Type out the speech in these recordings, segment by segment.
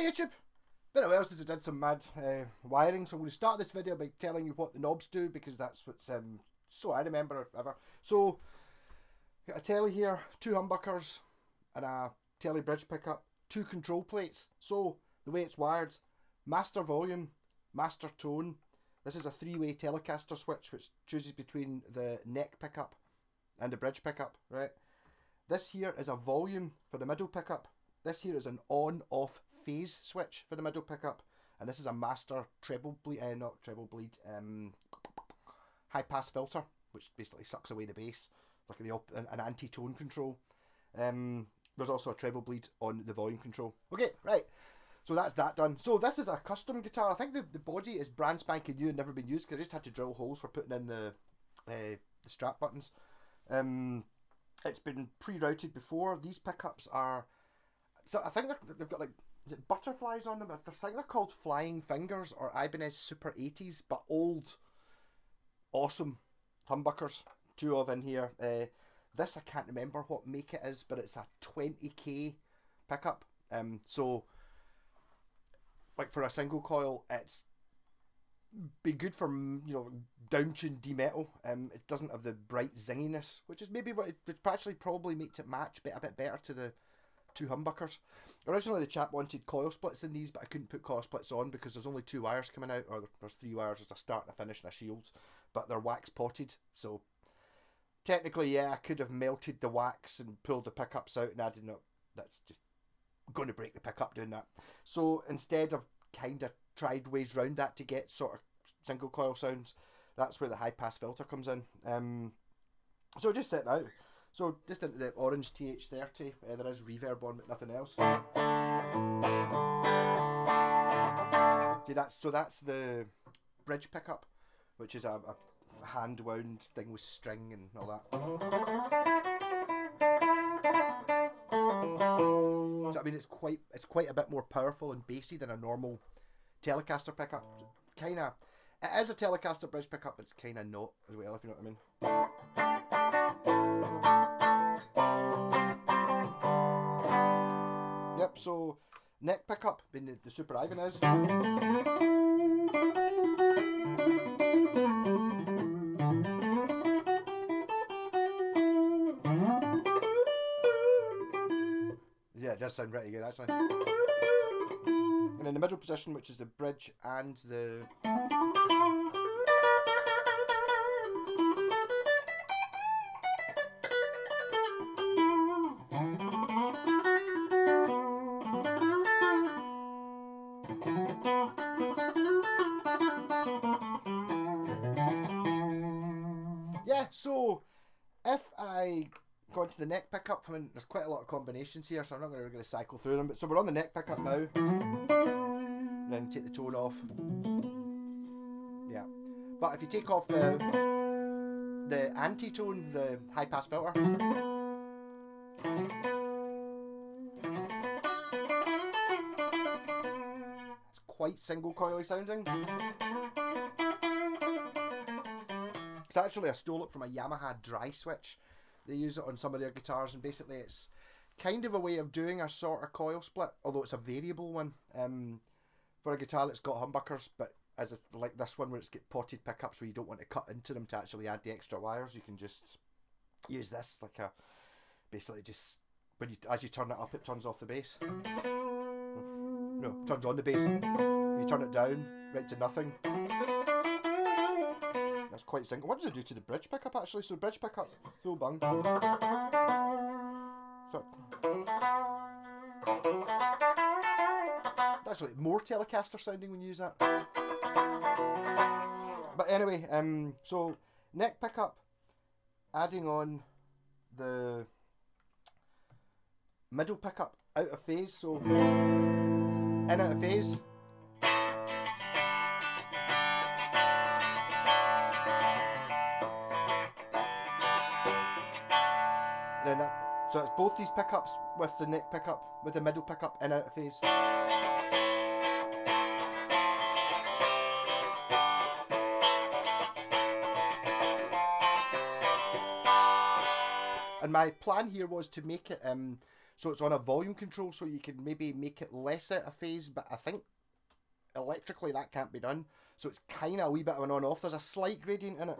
YouTube! Been a while since I did some mad wiring, so I'm going to start this video by telling you what the knobs do, because that's what's so I remember ever. So, got a tele here, 2 humbuckers, and a tele bridge pickup, 2 control plates. So, the way it's wired, master volume, master tone. This is a 3-way Telecaster switch which chooses between the neck pickup and the bridge pickup, right? This here is a volume for the middle pickup. This here is an on-off phase switch for the middle pickup, and this is a master treble bleed, not treble bleed, high pass filter, which basically sucks away the bass, like an anti-tone control. There's also a treble bleed on the volume control. Okay, right. So that's that done. So this is a custom guitar. I think the body is brand spanking new and never been used, because I just had to drill holes for putting in the strap buttons. It's been pre-routed before. These pickups are, so I think they've got like, is it butterflies on them? I think they're called Flying Fingers or Ibanez Super 80s, but old, awesome humbuckers. 2 of in here. This I can't remember what make it is, but it's a 20k pickup. So like for a single coil, it's be good for, you know, down-tuned D metal. It doesn't have the bright zinginess, which is maybe what it actually probably makes it match a bit better to the 2 humbuckers. Originally the chap wanted coil splits in these, but I couldn't put coil splits on because there's only 2 wires coming out, or there's 3 wires. There's a start and a finish and a shield, but they're wax potted, so technically, yeah, I could have melted the wax and pulled the pickups out and added up. That's just going to break the pickup doing that. So instead, I've kind of tried ways around that to get sort of single coil sounds. That's where the high pass filter comes in. So just set it out. So just into the orange TH30, there is reverb on, but nothing else. See, that's the bridge pickup, which is a hand wound thing with string and all that. So I mean, it's quite a bit more powerful and bassy than a normal Telecaster pickup. It is a Telecaster bridge pickup, but it's kind of not as well, if you know what I mean. Yep, so neck pickup being the Super Ibanez. Yeah, it does sound pretty good actually. And in the middle position, which is the bridge and the yeah, so if I go into the neck pickup, I mean, there's quite a lot of combinations here, so I'm not going to cycle through them. But so we're on the neck pickup now. And then take the tone off. Yeah, but if you take off the anti-tone, the high pass filter, it's quite single coily sounding. It's actually, I stole it from a Yamaha dry switch. They use it on some of their guitars, and basically it's kind of a way of doing a sort of coil split, although it's a variable one, for a guitar that's got humbuckers, but like this one where it's got potted pickups where you don't want to cut into them to actually add the extra wires. You can just use this like a, basically just, as you turn it up, it turns off the bass. No, turns on the bass. You turn it down, right to nothing. That's quite single. What does it do to the bridge pickup actually? So bridge pickup, full bung. So, actually more Telecaster sounding when you use that. But anyway, so neck pickup, adding on the middle pickup out of phase, so in out of phase. Then so it's both these pickups with the neck pickup, with the middle pickup in out of phase. And my plan here was to make it So it's on a volume control, so you can maybe make it less out of phase, but I think electrically that can't be done. So it's kind of a wee bit of an on-off. There's a slight gradient in it.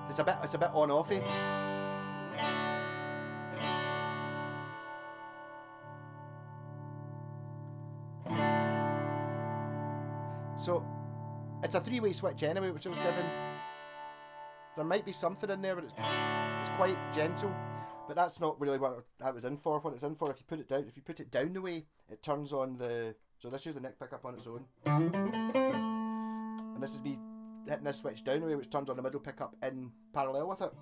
It's a bit on-offy. So it's a three-way switch anyway, which I was given. There might be something in there, but it's quite gentle. But that's not really what that was in for. What it's in for, if you put it down the way, it turns on the. So this is the neck pickup on its own, and this is me hitting this switch down the way, which turns on the middle pickup in parallel with it.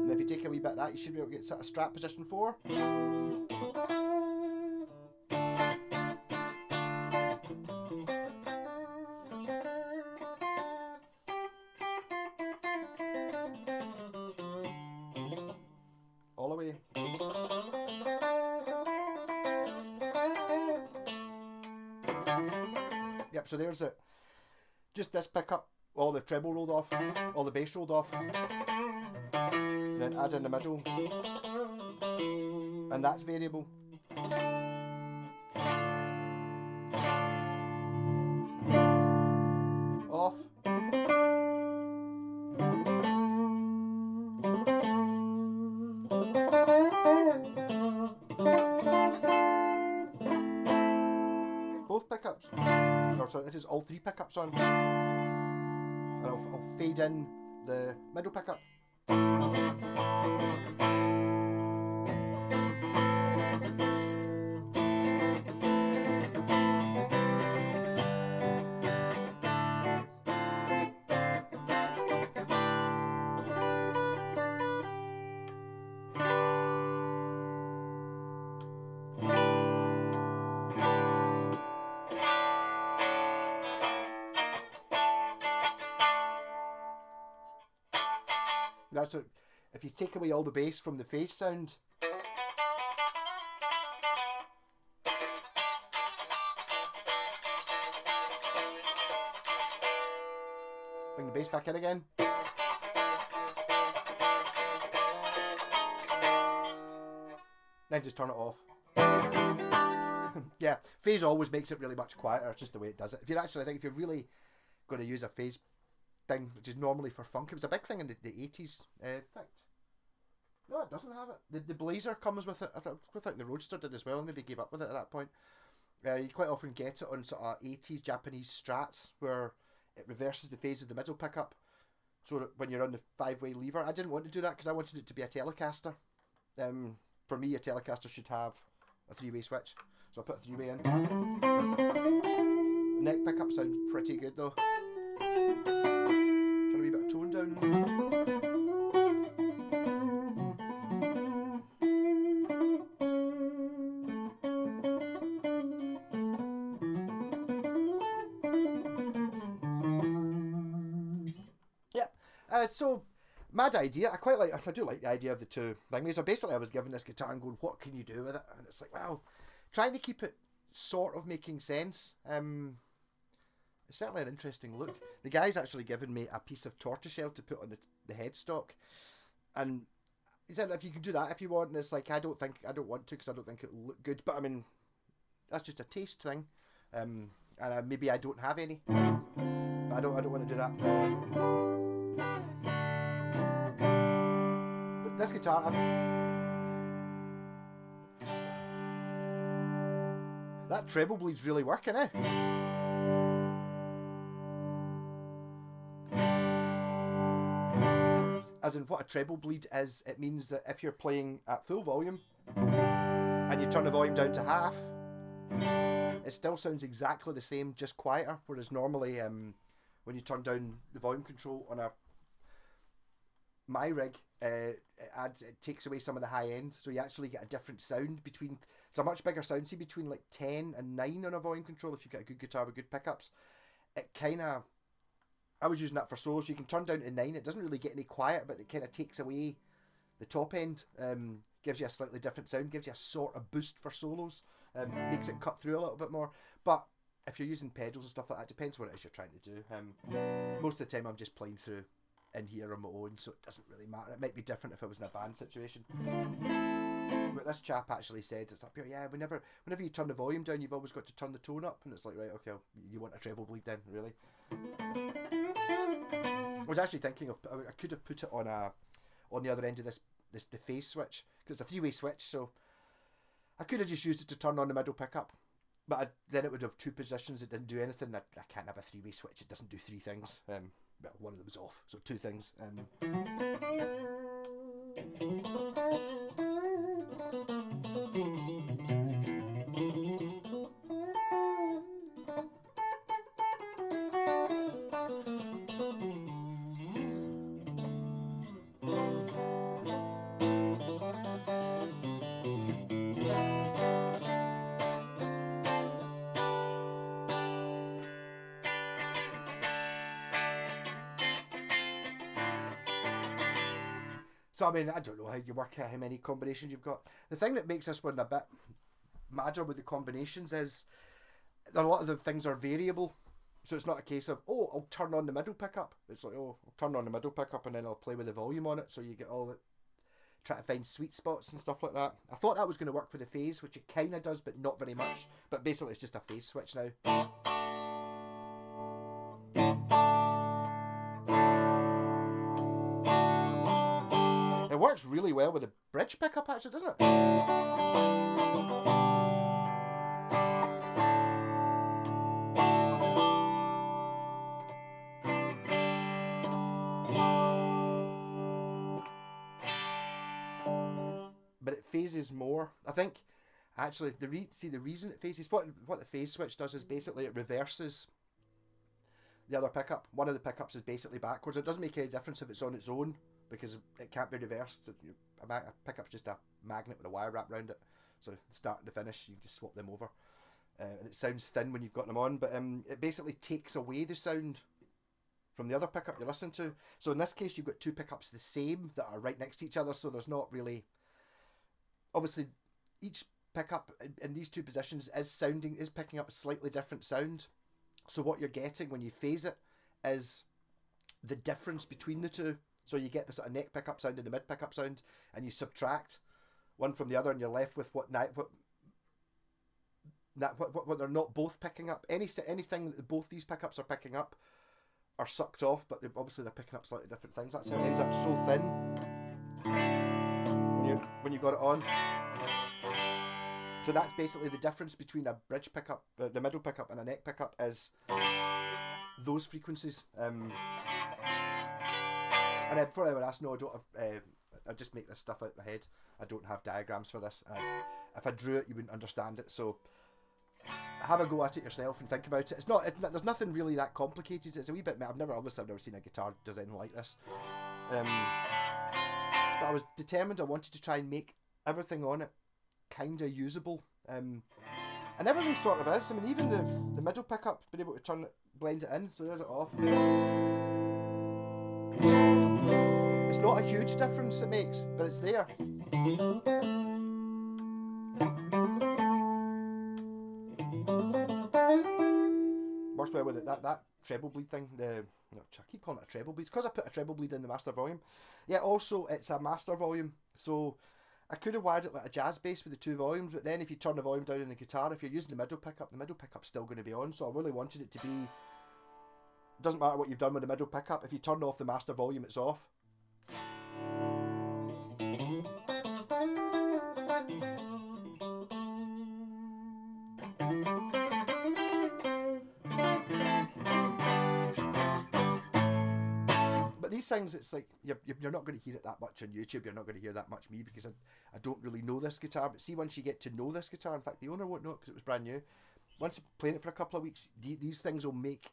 And if you take a wee bit of that, you should be able to get sort of strap position 4. All the way. Yep, so there's it. Just this pickup, all the treble rolled off, all the bass rolled off, and then add in the middle, and that's variable. Off. Both pickups. Or sorry, this is all 3 pickups on. And I'll fade in the middle pickup. That's what, if you take away all the bass from the phase sound, bring the bass back in again. Then just turn it off. Yeah, phase always makes it really much quieter. It's just the way it does it. If you're actually, I think if you're really going to use a phase thing, which is normally for funk, it was a big thing in the 80s. In fact, no, it doesn't have it. The Blazer comes with it. I think the Roadster did as well, and maybe gave up with it at that point. You quite often get it on sort of 80s Japanese Strats, where it reverses the phase of the middle pickup, so that when you're on the 5-way lever. I didn't want to do that because I wanted it to be a Telecaster. For me, a Telecaster should have a 3-way switch, so I put a 3-way in. The neck pickup sounds pretty good though. Trying a wee bit of tone down. So mad idea. I do like the idea of the two things. So basically I was given this guitar and going, what can you do with it? And it's like, well, trying to keep it sort of making sense. It's certainly an interesting look. The guy's actually given me a piece of tortoiseshell to put on the headstock, and he said if you can do that if you want. And it's like I don't want to because I don't think it'll look good. But I mean, that's just a taste thing. And maybe I don't have any. But I don't want to do that. But this guitar, that treble bleed's really working, eh? As in what a treble bleed is, it means that if you're playing at full volume and you turn the volume down to half, it still sounds exactly the same, just quieter. Whereas normally, when you turn down the volume control on my rig, it takes away some of the high end, so you actually get a different sound between. It's a much bigger sound, see, between like 10 and 9 on a volume control. If you get a good guitar with good pickups, it kind of. I was using that for solos. You can turn down to 9. It doesn't really get any quiet, but it kind of takes away the top end. Gives you a slightly different sound. Gives you a sort of boost for solos. Makes it cut through a little bit more. But if you're using pedals and stuff like that, depends what it is you're trying to do. Most of the time I'm just playing through in here on my own, so it doesn't really matter. It might be different if I was in a band situation. But this chap actually said, it's like, yeah, whenever you turn the volume down, you've always got to turn the tone up. And it's like, right, okay, you want a treble bleed then, really? I was actually thinking of, I could have put it on the other end of the phase switch, because it's a 3-way switch, so I could have just used it to turn on the middle pickup, but then it would have 2 positions that didn't do anything. I can't have a 3-way switch, it doesn't do 3 things. Well, one of them was off, so 2 things. So I mean, I don't know how you work out how many combinations you've got. The thing that makes this one a bit madder with the combinations is a lot of the things are variable. So it's not a case of, oh, I'll turn on the middle pickup. It's like, oh, I'll turn on the middle pickup and then I'll play with the volume on it. So you get all the, try to find sweet spots and stuff like that. I thought that was going to work for the phase, which it kind of does, but not very much. But basically it's just a phase switch now. It works really well with the bridge pickup, actually, doesn't it? But it phases more. I think, actually, the reason it phases, what the phase switch does is basically it reverses the other pickup. One of the pickups is basically backwards. It doesn't make any difference if it's on its own, because it can't be reversed. A pickup's just a magnet with a wire wrapped around it, so start to finish you just swap them over, and it sounds thin when you've got them on, but it basically takes away the sound from the other pickup you're listening to. So in this case you've got 2 pickups the same that are right next to each other, so there's not really, obviously each pickup in these 2 positions is picking up a slightly different sound. So what you're getting when you phase it is the difference between the 2. So you get the sort of neck pickup sound and the mid pickup sound, and you subtract one from the other, and you're left with what they're not both picking up. Anything that both these pickups are picking up are sucked off, but obviously they're picking up slightly different things. That's how it ends up so thin when you got it on. So that's basically the difference between a bridge pickup, the middle pickup, and a neck pickup is those frequencies. And before anyone asks, no, I don't have. I just make this stuff out of my head. I don't have diagrams for this. If I drew it, you wouldn't understand it. So have a go at it yourself and think about it. There's nothing really that complicated. It's a wee bit. I've never seen a guitar design like this. But I was determined. I wanted to try and make everything on it kind of usable. And everything sort of is. I mean, even the middle pickup, been able to blend it in. So there's it off. It's not a huge difference it makes, but it's there. Works well with it. That treble bleed thing, I keep calling it a treble bleed. It's because I put a treble bleed in the master volume. Yeah, also it's a master volume, so I could have wired it like a jazz bass with the 2 volumes, but then if you turn the volume down in the guitar, if you're using the middle pickup's still going to be on, so I really wanted it to be, doesn't matter what you've done with the middle pickup, if you turn off the master volume, it's off. But these things, it's like you're not going to hear it that much on YouTube. You're not going to hear that much me, because I don't really know this guitar. But see, once you get to know this guitar, in fact the owner won't know it because it was brand new. Once you're playing it for a couple of weeks, these things will make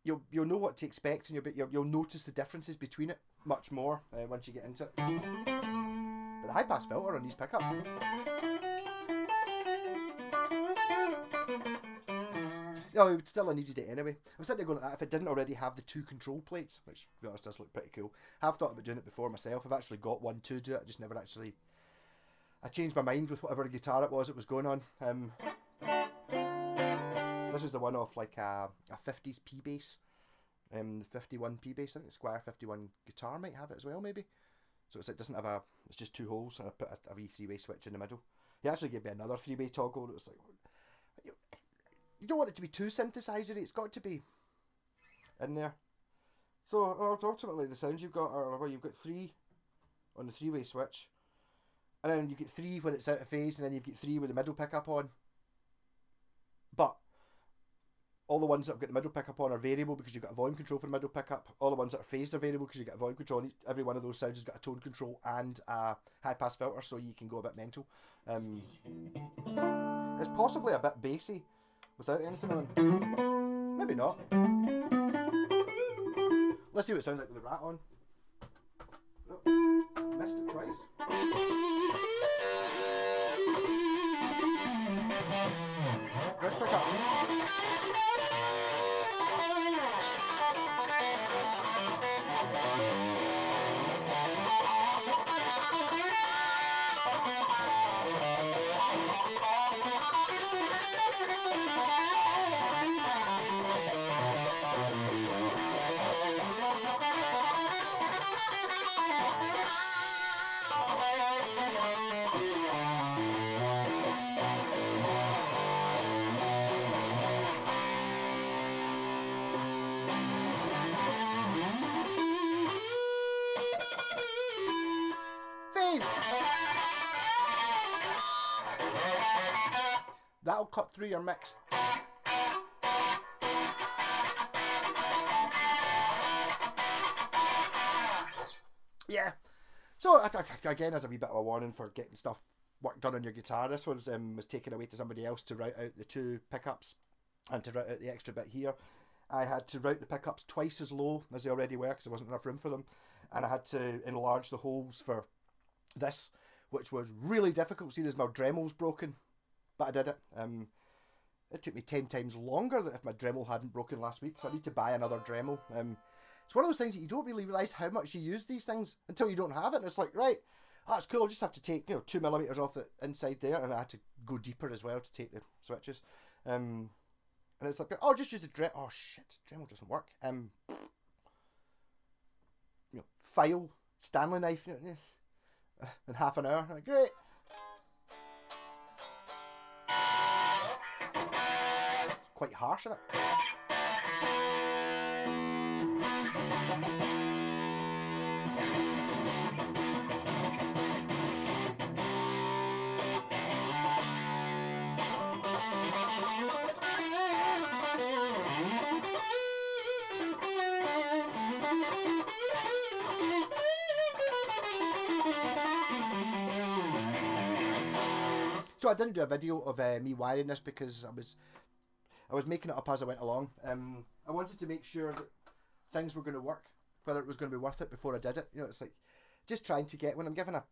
you'll know what to expect, and you'll notice the differences between it much more once you get into it. But the high pass filter on these pickups, no, it still needed it anyway. I was sitting there going, if it didn't already have the 2 control plates, which to be honest does look pretty cool. I've thought about doing it before myself. I've actually got one to do it. I just never actually. I changed my mind with whatever guitar it was going on. This is the one off like a 50s P bass. The 51p bass, I think the Squire 51 guitar might have it as well, maybe. So it doesn't have it's just 2 holes, and I put a wee 3-way switch in the middle. He actually gave me another 3-way toggle. It was like, you don't want it to be too synthesizery. It's got to be in there. So ultimately, the sounds you've got are, well, you've got 3 on the 3-way switch, and then you get 3 when it's out of phase, and then you get 3 with the middle pickup on. But all the ones that have got the middle pickup on are variable because you've got a volume control for the middle pickup. All the ones that are phased are variable because you've got a volume control. Every one of those sounds has got a tone control and a high pass filter, so you can go a bit mental. It's possibly a bit bassy without anything on. Maybe not. Let's see what it sounds like with the rat on. Oh, missed it twice. Bridge pickup. That'll cut through your mix. Yeah. So again, as a wee bit of a warning for getting stuff work done on your guitar, this one was taken away to somebody else to route out the 2 pickups and to route out the extra bit here. I had to route the pickups twice as low as they already were because there wasn't enough room for them, and I had to enlarge the holes for this, which was really difficult. See, there's my Dremel's broken, but I did it. It took me 10 times longer than if my Dremel hadn't broken last week, so I need to buy another Dremel. It's one of those things that you don't really realise how much you use these things until you don't have it, and it's like, right, that's cool, I'll just have to take 2mm off the inside there, and I had to go deeper as well to take the switches. And it's like, oh, just use the Dremel. Oh shit, Dremel doesn't work. File, Stanley knife, in half an hour. Like, great. It's quite harsh, isn't it? So I didn't do a video of me wiring this because I was making it up as I went along. I wanted to make sure that things were going to work, whether it was going to be worth it before I did it. It's like just trying to get, when I'm given I'm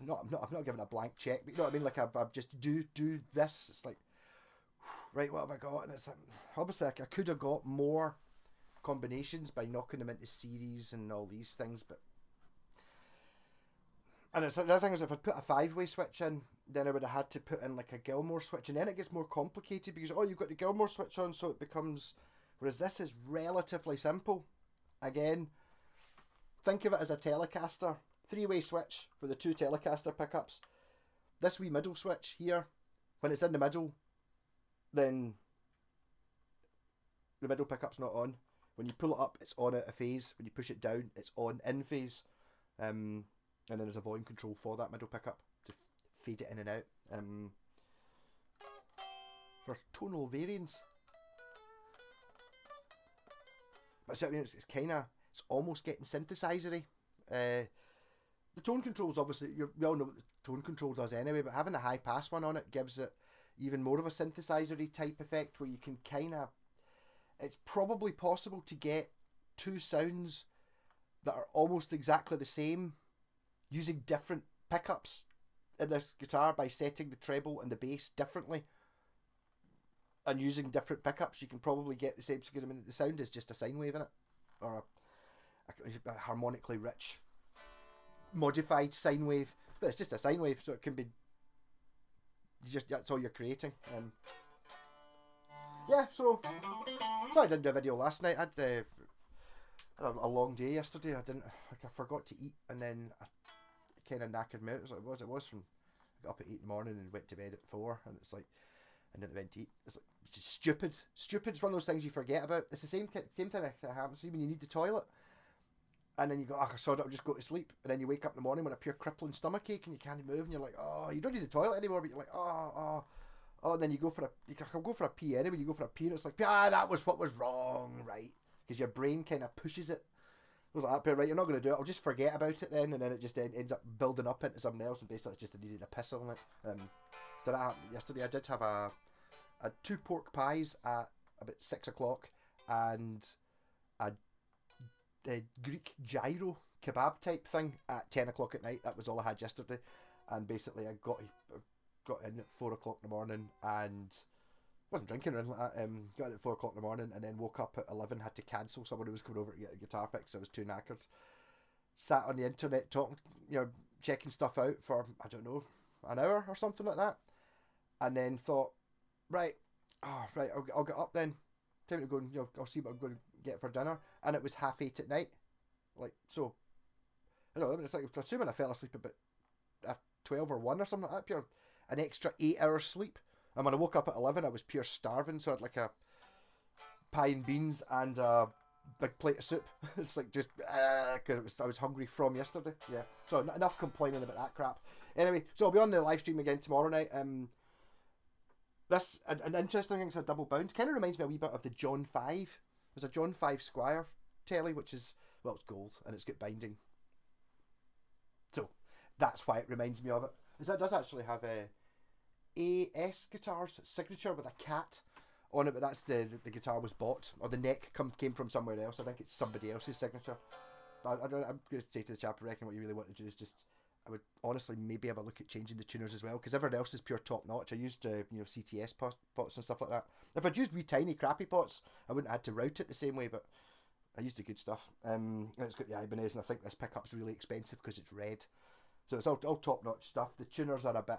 not giving a blank check, but you know what I mean. Like I just do this. It's like, right, what have I got? And it's like, obviously I could have got more combinations by knocking them into series and all these things, but. And it's like, the other thing is, if I'd put a 5-way switch in, then I would have had to put in like a Gilmore switch, and then it gets more complicated because, you've got the Gilmore switch on, so it becomes, whereas this is relatively simple. Again, think of it as a Telecaster, 3-way switch for the 2 Telecaster pickups. This wee middle switch here, when it's in the middle, then the middle pickup's not on. When you pull it up, it's on out of phase. When you push it down, it's on in phase. And then there's a volume control for that middle pickup to fade it in and out. For tonal variance. But so, I mean, it's almost getting synthesizery. The tone controls, obviously, we all know what the tone control does anyway, but having a high pass one on it gives it even more of a synthesizery type effect where you can it's probably possible to get 2 sounds that are almost exactly the same using different pickups in this guitar by setting the treble and the bass differently and using different pickups. You can probably get the same, because I mean the sound is just a sine wave in it, or a harmonically rich modified sine wave, but it's just a sine wave, so it can be that's all you're creating. yeah, so I didn't do a video last night. Had a long day yesterday. I didn't like I forgot to eat, and then I kind of knackered me out. It was from I got up at 8 in the morning and went to bed at 4, and it's like and then went to eat. It's like it's just stupid. Stupid's one of those things you forget about. It's the same thing that happens when you need the toilet. And then you go, oh, I saw it, I'll just go to sleep. And then you wake up in the morning with a pure crippling stomach ache and you can't move. And you're like, oh, you don't need the toilet anymore. But you're like, oh. And then you can go for a pee anyway. You go for a pee and it's like, that was what was wrong, right? Because your brain kind of pushes it. It was like, right, you're not going to do it. I'll just forget about it then. And then it just ends up building up into something else. And basically it's just needed a piss on it. Did that happen yesterday? I did have a 2 pork pies at about 6 o'clock and a Greek gyro kebab type thing at 10 o'clock at night. That was all I had yesterday. And basically I got in at 4 o'clock in the morning and wasn't drinking or anything like that. Got in at 4 o'clock in the morning and then woke up at 11, had to cancel. Someone who was coming over to get a guitar fixed. I was too knackered. Sat on the internet talking, checking stuff out for, I don't know, an hour or something like that. And then thought, right, I'll get up then. Time to go and I'll see what I'm going to get for dinner. And it was 8:30 at night. Like, so, I don't know, it's like, assuming I fell asleep about 12 or 1 or something like that, pure, an extra 8 hours sleep. And when I woke up at 11, I was pure starving, so I had like a pie and beans and a big plate of soup. It's like just, because I was hungry from yesterday. Yeah, so enough complaining about that crap. Anyway, so I'll be on the live stream again tomorrow night. This an interesting thing. It's a double bounce. Kind of reminds me a wee bit of the John 5. There's a John 5 Squire telly, which is, well, it's gold and it's got binding. So that's why it reminds me of it. It does actually have a AS Guitars signature with a cat on it, but that's the guitar was bought, or the neck came from somewhere else. I think it's somebody else's signature. But I'm going to say to the chap, I reckon what you really want to do is just, I would honestly maybe have a look at changing the tuners as well, because everything else is pure top notch. I used CTS pots and stuff like that. If I'd used wee tiny crappy pots, I wouldn't have had to route it the same way, but I used the good stuff. And it's got the Ibanez, and I think this pickup's really expensive because it's red. So it's all top notch stuff. The tuners are a bit,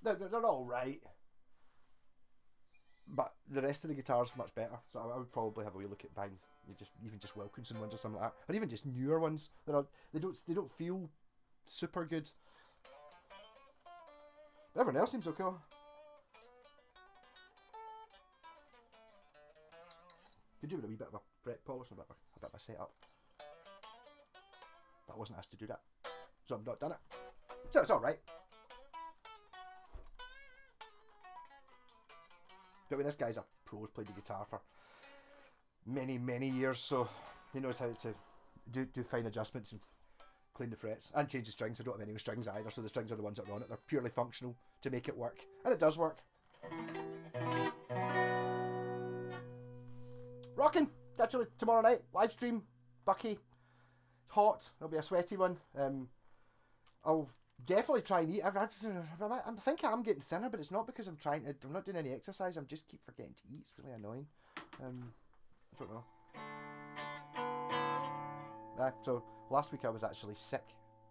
they're all right, but the rest of the guitar's much better. So I would probably have a wee look at buying even just Wilkinson ones or something like that, or even just newer ones. They don't feel super good. But everyone else seems okay. Could do with a wee bit of a fret polish and a bit of a setup. But I wasn't asked to do that, so I've not done it. So it's all right. But when this guy's a pro's played the guitar for many years, so he knows how to do fine adjustments and clean the frets and change the strings. I don't have any strings either, so the strings are the ones that are on it. They're purely functional to make it work, and it does work. Rocking. Catch you tomorrow night. Live stream. Bucky. It's hot. It'll be a sweaty one. I'll definitely try and eat. I think I'm getting thinner, but it's not because I'm not doing any exercise. I'm just keep forgetting to eat. It's really annoying. I don't know. So last week I was actually sick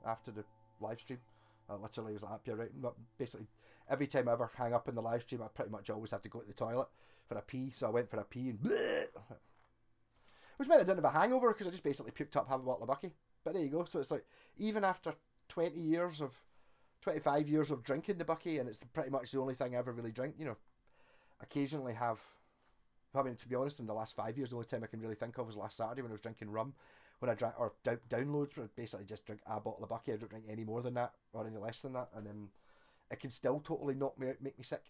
after the live stream. I literally was like, you're right. Basically, every time I ever hang up in the live stream, I pretty much always have to go to the toilet for a pee. So I went for a pee and bleh, which meant I didn't have a hangover because I just basically puked up half a bottle of Bucky. But there you go. So it's like, even after 25 years of drinking the Bucky, and it's pretty much the only thing I ever really drink, occasionally have, I mean, to be honest, in the last 5 years, the only time I can really think of was last Saturday when I was drinking rum. When I drank, or downloads, where I basically just drink a bottle of Bucky. I don't drink any more than that, or any less than that, and it can still totally knock me out, make me sick.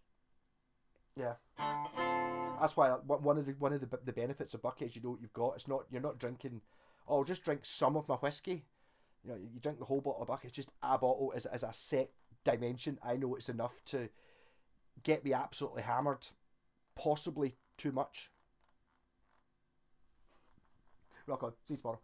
Yeah. That's why one of the benefits of Bucky is, what you've got. You're not drinking, oh, I'll just drink some of my whiskey. You drink the whole bottle of Bucky. It's just a bottle as a set dimension. I know it's enough to get me absolutely hammered, possibly too much. Rock on. See you tomorrow.